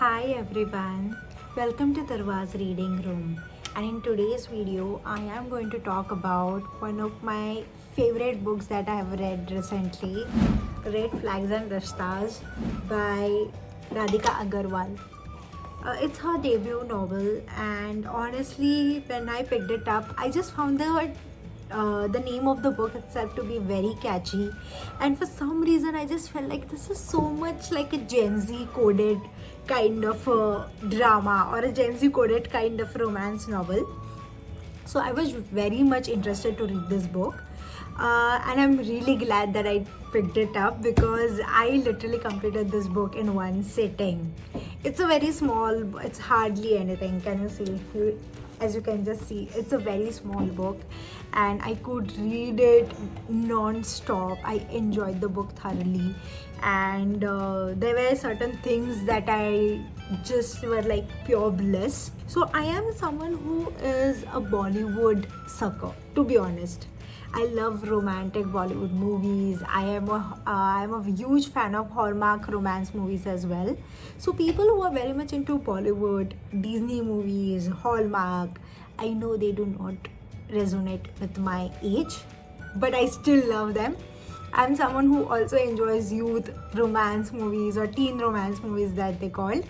Hi everyone, welcome to Darwa's Reading Room. And in today's video, I am going to talk about one of my favorite books that I have read recently, Red Flags and Rashtas by Radhika Agarwal. It's her debut novel, and honestly, when I picked it up, I just found the name of the book itself to be very catchy, and for some reason I just felt like this is so much like a Gen Z coded kind of a drama or a Gen Z coded kind of romance novel. So I was very much interested to read this book, and I'm really glad that I picked it up because I literally completed this book in one sitting. It's a very small, it's hardly anything. Can you see? As you can just see, it's a very small book, and I could read it non-stop. I enjoyed the book thoroughly, and there were certain things that I just were like pure bliss. So I am someone who is a Bollywood sucker, to be honest. I love romantic Bollywood movies. I'm a huge fan of Hallmark romance movies as well. So people who are very much into Bollywood, Disney movies, Hallmark, I know they do not resonate with my age, but I still love them. I'm someone who also enjoys youth romance movies or teen romance movies that they call.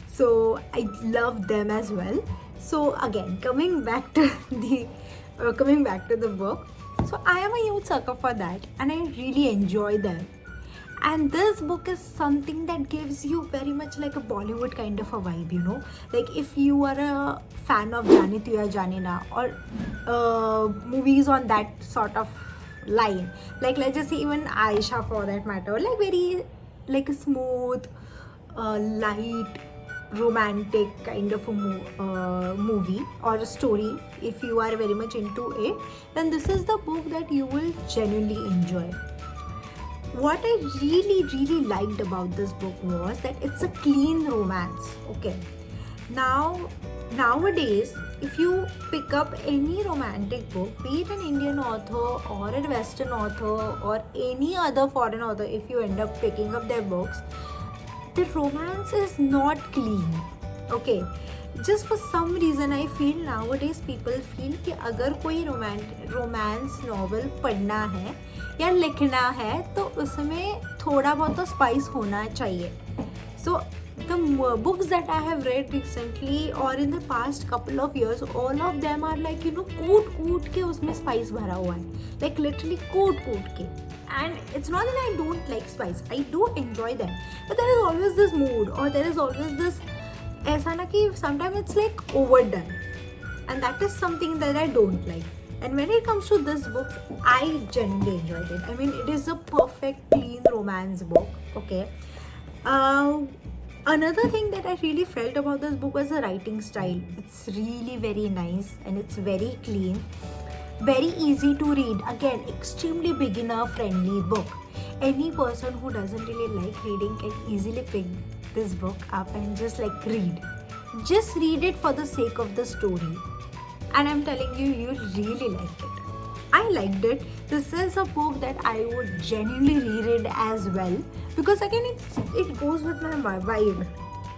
So I love them as well. So again, coming back to the book. So I am a huge sucker for that, and I really enjoy them. And this book is something that gives you very much like a Bollywood kind of a vibe, you know. Like if you are a fan of Jani Tu Ya Jani Na or movies on that sort of line, like let's just say even Aisha for that matter, like very like a smooth, light, romantic kind of a movie or a story. If you are very much into it, then this is the book that you will genuinely enjoy. What I really liked about this book was that it's a clean romance. Okay, nowadays if you pick up any romantic book, be it an Indian author or a Western author or any other foreign author, if you end up picking up their books, the romance is not clean. Okay, just for some reason I feel nowadays people feel कि अगर कोई romance novel पढ़ना है या लिखना है तो उसमें थोड़ा बहुत तो स्पाइस होना चाहिए. So the books that I have read recently or in the past couple of years, all of them are like, you know, कूट के उसमें स्पाइस भरा हुआ है, like literally कूट के. And it's not that I don't like spice, I do enjoy them, but there is always this mood or there is always this ऐसा ना कि sometimes it's like overdone, and that is something that I don't like. And when it comes to this book, I genuinely enjoyed it. I mean, it is a perfect clean romance book. Okay. Another thing that I really felt about this book was the writing style. It's really very nice and it's very clean, very easy to read. Again, extremely beginner friendly book. Any person who doesn't really like reading can easily pick this book up and just like read. Just read it for the sake of the story, and I'm telling you, you really liked it. I liked it. This is a book that I would genuinely reread as well, because again it goes with my vibe,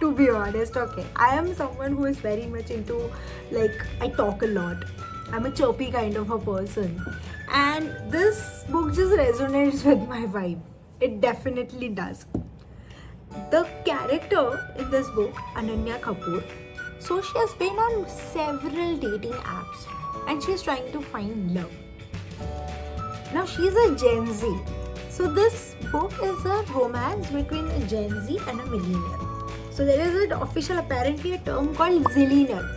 to be honest. Okay, I am someone who is very much into, like, I talk a lot, I'm a chirpy kind of a person, and this book just resonates with my vibe. It definitely does. The character in this book, Ananya Kapoor, so she has been on several dating apps and she's trying to find love. Now she's a Gen Z. So this book is a romance between a Gen Z and a millennial. So there is an official, apparently, a term called zillennial.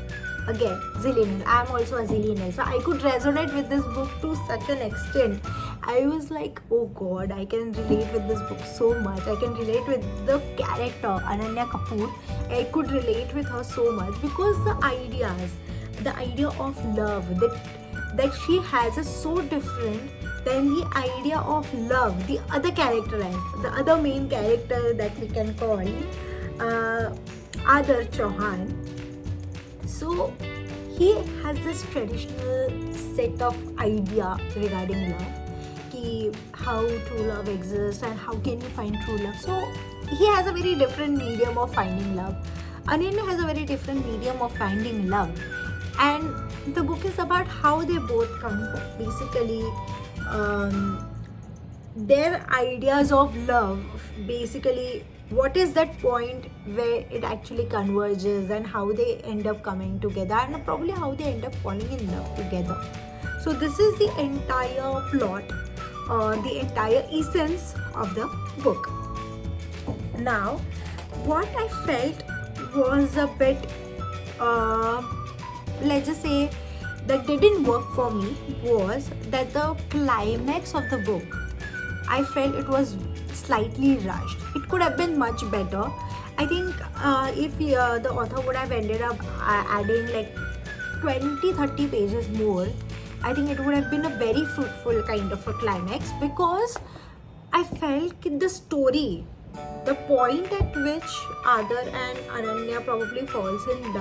Again, zillennial. I am also a zillennial. So I could resonate with this book to such an extent. I was like, oh god, I can relate with this book so much. I can relate with the character, Ananya Kapoor. I could relate with her so much because the idea of love that she has is so different than the idea of love the other character has. The other main character that we can call Adarsh Chauhan. So he has this traditional set of idea regarding love, how true love exists and how can you find true love. So he has a very different medium of finding love. Ananya has a very different medium of finding love, and the book is about how they both come, basically their ideas of love, basically what is that point where it actually converges, and how they end up coming together, and probably how they end up falling in love together. So this is the entire plot, or the entire essence of the book. Now, what I felt was a bit, let's just say, that didn't work for me was that the climax of the book, I felt it was slightly rushed. It could have been much better. I think if the author would have ended up adding like 20-30 pages more, I think it would have been a very fruitful kind of a climax, because I felt the story, the point at which Aadar and Ananya probably fall in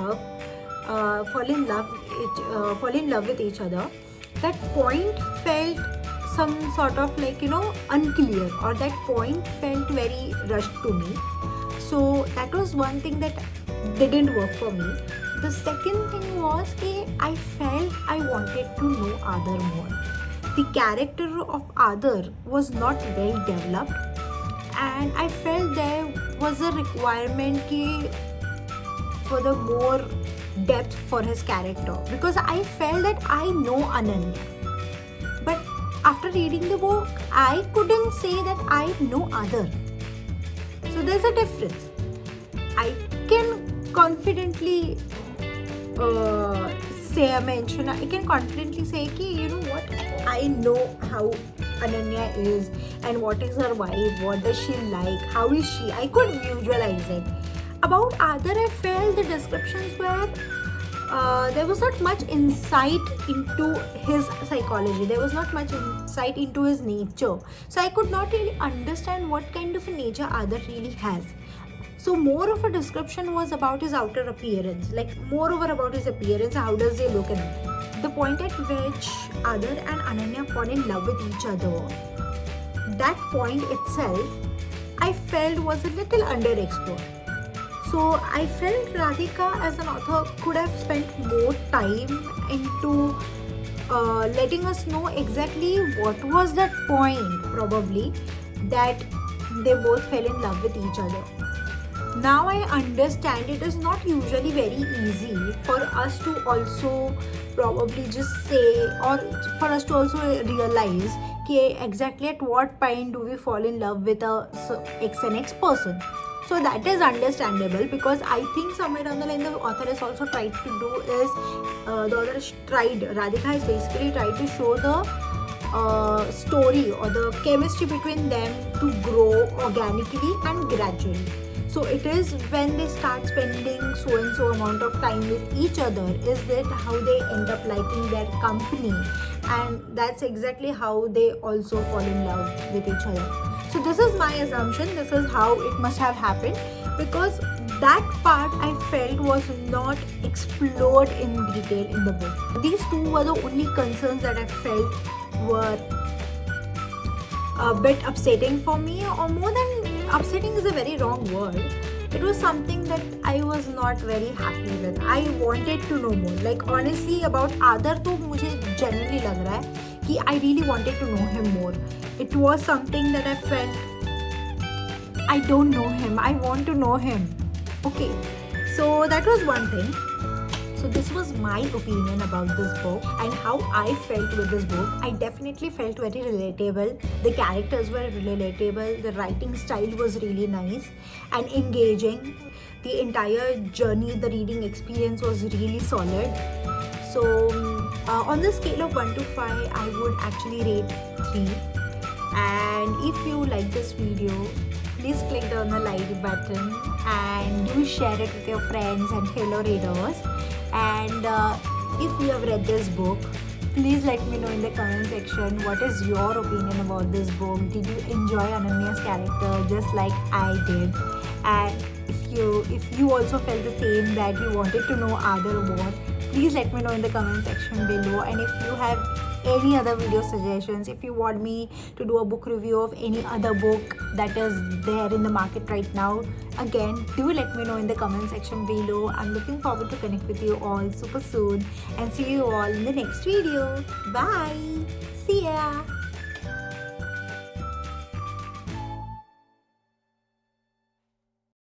love with each other, that point felt some sort of like, unclear, or that point felt very rushed to me. So that was one thing that didn't work for me. The second thing was that I felt I wanted to know Aadar more. The character of Aadar was not well developed, and I felt there was a requirement for the more depth for his character, because I felt that I know Ananya, but after reading the book I couldn't say that I know Aadar. So there's a difference. I can confidently say कि, you know what, I know how Ananya is, and what is her vibe, what does she like, how is she, I could visualize it. About Aadar, I felt the descriptions were there was not much insight into his psychology, there was not much insight into his nature, so I could not really understand what kind of a nature Aadar really has. So more of a description was about his outer appearance, like moreover about his appearance, how does he look, and the point at which Aadar and Ananya fall in love with each other, that point itself I felt was a little underexplored. So I felt Radhika as an author could have spent more time into letting us know exactly what was that point, probably, that they both fell in love with each other. Now I understand it is not usually very easy for us to also probably just say, or for us to also realize exactly at what point do we fall in love with a X person. So that is understandable, because I think somewhere down the line the author has also tried to do is, Radhika has basically tried to show the story or the chemistry between them to grow organically and gradually. So it is when they start spending so and so amount of time with each other, is that how they end up liking their company, and that's exactly how they also fall in love with each other. So this is my assumption, this is how it must have happened, because that part I felt was not explored in detail in the book. These two were the only concerns that I felt were a bit upsetting for me, or more than upsetting is a very wrong word. It was something that I was not very happy with. I wanted to know more. Like honestly about Aadar तो मुझे genuinely लग रहा है कि I really wanted to know him more. It was something that I felt I don't know him. I want to know him. Okay, so that was one thing. So this was my opinion about this book and how I felt with this book. I definitely felt very relatable. The characters were relatable. The writing style was really nice and engaging. The entire journey, the reading experience was really solid. So on the scale of 1 to 5, I would actually rate 3. And if you like this video, please click on the like button and do share it with your friends and fellow readers. And if you have read this book, please let me know in the comment section what is your opinion about this book. Did you enjoy Ananya's character just like I did? And if you also felt the same, that you wanted to know Aadar more, please let me know in the comment section below. And if you have any other video suggestions, if you want me to do a book review of any other book that is there in the market right now, again, do let me know in the comment section below. I'm looking forward to connect with you all super soon and see you all in the next video. Bye. See ya.